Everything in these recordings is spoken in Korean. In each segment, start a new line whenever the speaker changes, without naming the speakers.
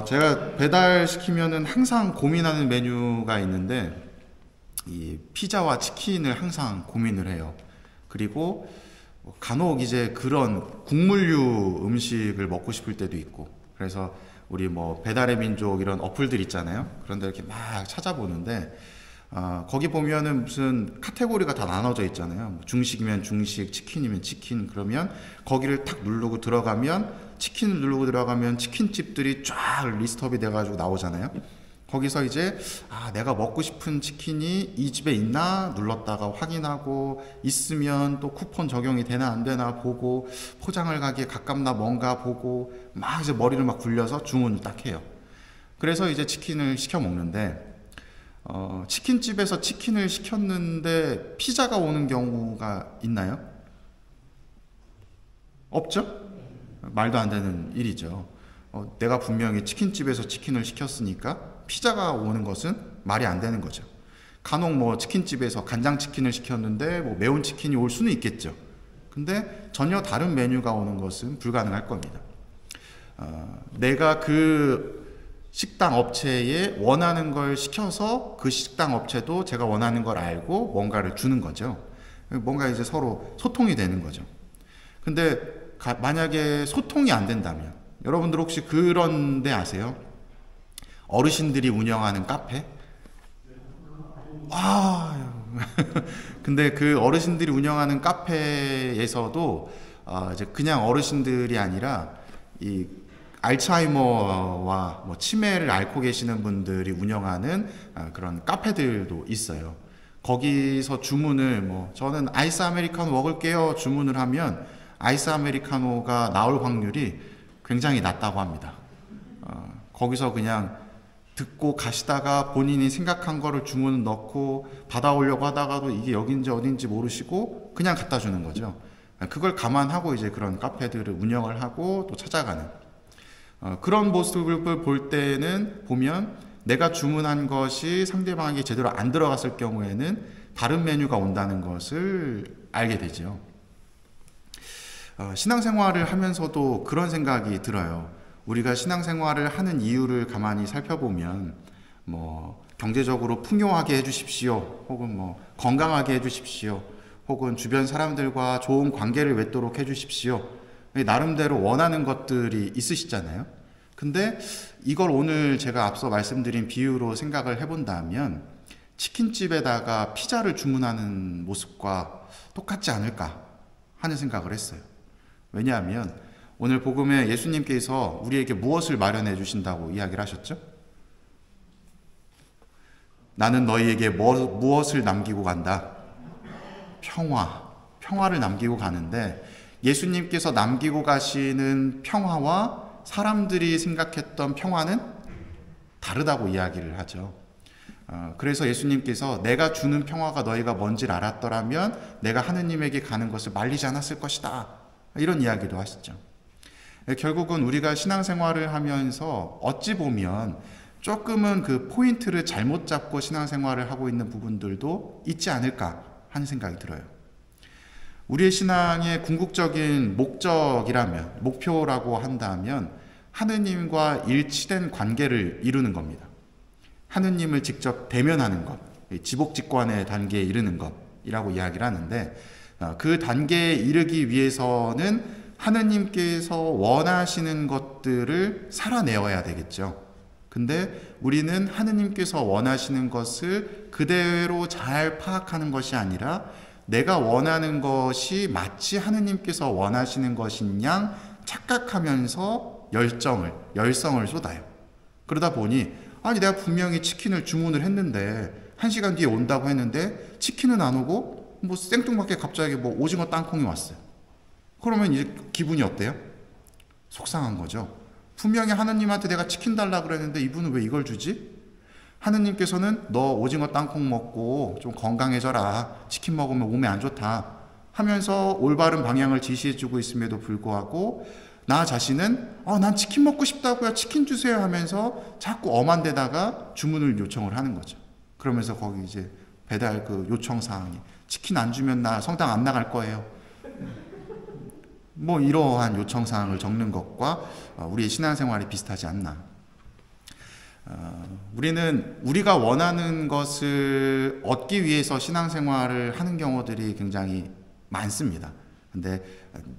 제가 배달시키면은 항상 고민하는 메뉴가 있는데, 이 피자와 치킨을 항상 고민을 해요. 그리고 간혹 이제 그런 국물류 음식을 먹고 싶을 때도 있고, 그래서 우리 뭐 배달의 민족 이런 어플들 있잖아요. 그런데 이렇게 막 찾아보는데, 거기 보면은 무슨 카테고리가 다 나눠져 있잖아요. 뭐 중식이면 중식, 치킨이면 치킨. 그러면 거기를 탁 누르고 들어가면, 치킨을 누르고 들어가면 치킨집들이 쫙 리스트업이 돼가지고 나오잖아요. 거기서 이제 내가 먹고 싶은 치킨이 이 집에 있나 눌렀다가 확인하고, 있으면 또 쿠폰 적용이 되나 안 되나 보고, 포장을 가기에 가깝나 뭔가 보고, 막 이제 머리를 막 굴려서 주문을 딱 해요. 그래서 이제 치킨을 시켜 먹는데, 치킨집에서 치킨을 시켰는데 피자가 오는 경우가 있나요? 없죠? 말도 안 되는 일이죠. 내가 분명히 치킨집에서 치킨을 시켰으니까 피자가 오는 것은 말이 안 되는 거죠. 간혹 뭐 치킨집에서 간장치킨을 시켰는데 뭐 매운 치킨이 올 수는 있겠죠. 근데 전혀 다른 메뉴가 오는 것은 불가능할 겁니다. 내가 그 식당 업체에 원하는 걸 시켜서 그 식당 업체도 제가 원하는 걸 알고 뭔가를 주는 거죠. 뭔가 이제 서로 소통이 되는 거죠. 근데 만약에 소통이 안 된다면, 여러분들 혹시 그런 데 아세요? 어르신들이 운영하는 카페? 근데 그 어르신들이 운영하는 카페에서도 이제 그냥 어르신들이 아니라 이 알츠하이머와 뭐 치매를 앓고 계시는 분들이 운영하는 그런 카페들도 있어요. 거기서 주문을 뭐 저는 아이스 아메리카노 먹을게요 주문을 하면 아이스 아메리카노가 나올 확률이 굉장히 낮다고 합니다. 거기서 그냥 듣고 가시다가 본인이 생각한 거를 주문을 넣고 받아오려고 하다가도 이게 여긴지 어딘지 모르시고 그냥 갖다 주는 거죠. 그걸 감안하고 이제 그런 카페들을 운영을 하고 또 찾아가는 그런 모습을 볼 때는 보면 내가 주문한 것이 상대방에게 제대로 안 들어갔을 경우에는 다른 메뉴가 온다는 것을 알게 되죠. 신앙생활을 하면서도 그런 생각이 들어요. 우리가 신앙생활을 하는 이유를 가만히 살펴보면 뭐 경제적으로 풍요하게 해주십시오, 혹은 뭐 건강하게 해주십시오, 혹은 주변 사람들과 좋은 관계를 맺도록 해주십시오, 나름대로 원하는 것들이 있으시잖아요. 근데 이걸 오늘 제가 앞서 말씀드린 비유로 생각을 해본다면 치킨집에다가 피자를 주문하는 모습과 똑같지 않을까 하는 생각을 했어요. 왜냐하면 오늘 복음에 예수님께서 우리에게 무엇을 마련해 주신다고 이야기를 하셨죠? 나는 너희에게 무엇을 남기고 간다? 평화를 남기고 가는데, 예수님께서 남기고 가시는 평화와 사람들이 생각했던 평화는 다르다고 이야기를 하죠. 그래서 예수님께서 내가 주는 평화가 너희가 뭔지를 알았더라면 내가 하느님에게 가는 것을 말리지 않았을 것이다, 이런 이야기도 하시죠. 결국은 우리가 신앙생활을 하면서 어찌 보면 조금은 그 포인트를 잘못 잡고 신앙생활을 하고 있는 부분들도 있지 않을까 하는 생각이 들어요. 우리의 신앙의 궁극적인 목적이라면, 목표라고 한다면 하느님과 일치된 관계를 이루는 겁니다. 하느님을 직접 대면하는 것, 지복직관의 단계에 이르는 것이라고 이야기를 하는데, 그 단계에 이르기 위해서는 하느님께서 원하시는 것들을 살아내어야 되겠죠. 근데 우리는 하느님께서 원하시는 것을 그대로 잘 파악하는 것이 아니라 내가 원하는 것이 마치 하느님께서 원하시는 것인 양 착각하면서 열성을 쏟아요. 그러다 보니 내가 분명히 치킨을 주문을 했는데 1시간 뒤에 온다고 했는데 치킨은 안 오고 뭐 생뚱맞게 갑자기 뭐 오징어 땅콩이 왔어요. 그러면 이제 기분이 어때요? 속상한 거죠. 분명히 하느님한테 내가 치킨 달라 그랬는데 이분은 왜 이걸 주지? 하느님께서는 너 오징어 땅콩 먹고 좀 건강해져라, 치킨 먹으면 몸에 안 좋다 하면서 올바른 방향을 지시해주고 있음에도 불구하고 나 자신은 난 치킨 먹고 싶다고요, 치킨 주세요 하면서 자꾸 엄한 데다가 주문을 요청을 하는 거죠. 그러면서 거기 이제 배달 그 요청 사항이 치킨 안 주면 나 성당 안 나갈 거예요, 뭐 이러한 요청 사항을 적는 것과 우리의 신앙생활이 비슷하지 않나 우리는 우리가 원하는 것을 얻기 위해서 신앙생활을 하는 경우들이 굉장히 많습니다. 근데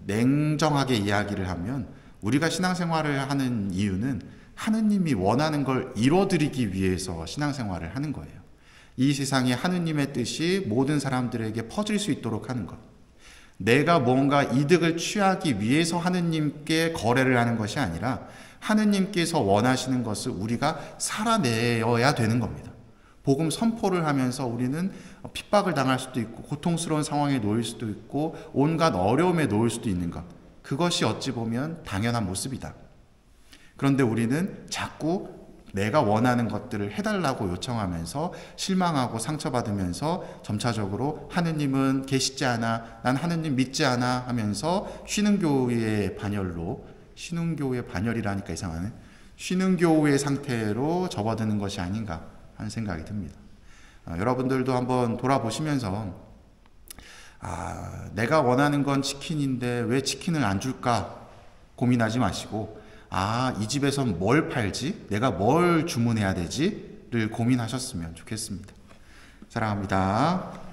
냉정하게 이야기를 하면 우리가 신앙생활을 하는 이유는 하느님이 원하는 걸 이뤄드리기 위해서 신앙생활을 하는 거예요. 이 세상에 하느님의 뜻이 모든 사람들에게 퍼질 수 있도록 하는 것. 내가 뭔가 이득을 취하기 위해서 하느님께 거래를 하는 것이 아니라 하느님께서 원하시는 것을 우리가 살아내어야 되는 겁니다. 복음 선포를 하면서 우리는 핍박을 당할 수도 있고 고통스러운 상황에 놓일 수도 있고 온갖 어려움에 놓일 수도 있는 것. 그것이 어찌 보면 당연한 모습이다. 그런데 우리는 자꾸 내가 원하는 것들을 해달라고 요청하면서 실망하고 상처받으면서 점차적으로 하느님은 계시지 않아, 난 하느님 믿지 않아 하면서 신흥교의 반열로, 신흥교의 반열이라니까 이상하네, 신흥교의 상태로 접어드는 것이 아닌가 하는 생각이 듭니다. 여러분들도 한번 돌아보시면서 내가 원하는 건 치킨인데 왜 치킨을 안 줄까 고민하지 마시고 이 집에선 뭘 팔지? 내가 뭘 주문해야 되지? 를 고민하셨으면 좋겠습니다. 사랑합니다.